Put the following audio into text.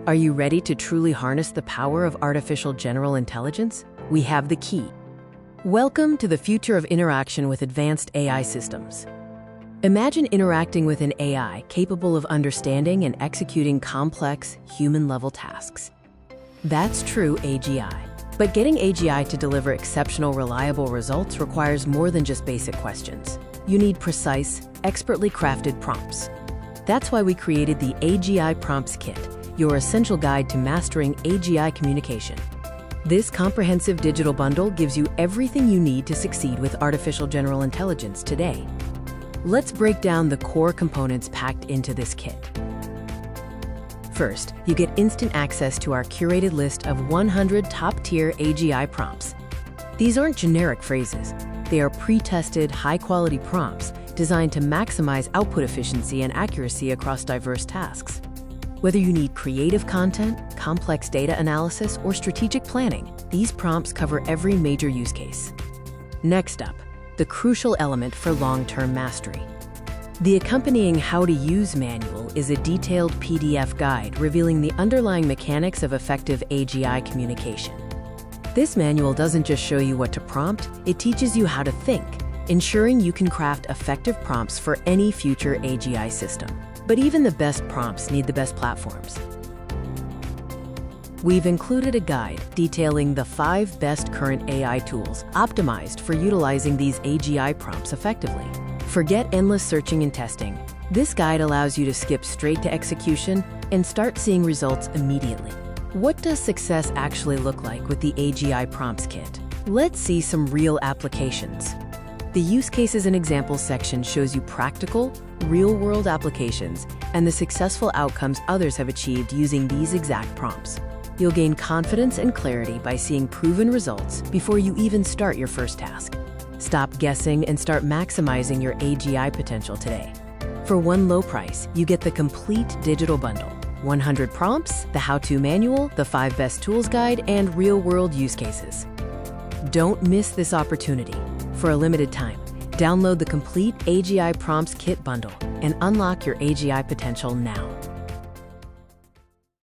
Are you ready to truly harness the power of artificial general intelligence? We have the key. Welcome to the future of interaction with advanced AI systems. Imagine interacting with an AI capable of understanding and executing complex, human-level tasks. That's true AGI. But getting AGI to deliver exceptional, reliable results requires more than just basic questions. You need precise, expertly crafted prompts. That's why we created the AGI Prompts Kit, your essential guide to mastering AGI communication. This comprehensive digital bundle gives you everything you need to succeed with artificial general intelligence today. Let's break down the core components packed into this kit. First, you get instant access to our curated list of 100 top-tier AGI prompts. These aren't generic phrases. They are pre-tested, high-quality prompts designed to maximize output efficiency and accuracy across diverse tasks. Whether you need creative content, complex data analysis, or strategic planning, these prompts cover every major use case. Next up, the crucial element for long-term mastery. The accompanying How to Use manual is a detailed PDF guide revealing the underlying mechanics of effective AGI communication. This manual doesn't just show you what to prompt, it teaches you how to think, ensuring you can craft effective prompts for any future AGI system. But even the best prompts need the best platforms. We've included a guide detailing the 5 best current AI tools optimized for utilizing these AGI prompts effectively. Forget endless searching and testing. This guide allows you to skip straight to execution and start seeing results immediately. What does success actually look like with the AGI Prompts Kit? Let's see some real applications. The Use Cases and Examples section shows you practical, real-world applications and the successful outcomes others have achieved using these exact prompts. You'll gain confidence and clarity by seeing proven results before you even start your first task. Stop guessing and start maximizing your AGI potential today. For one low price, you get the complete digital bundle: 100 prompts, the how-to manual, the 5 best tools guide, and real-world use cases. Don't miss this opportunity. For a limited time, download the complete AGI Prompts Kit bundle and unlock your AGI potential now.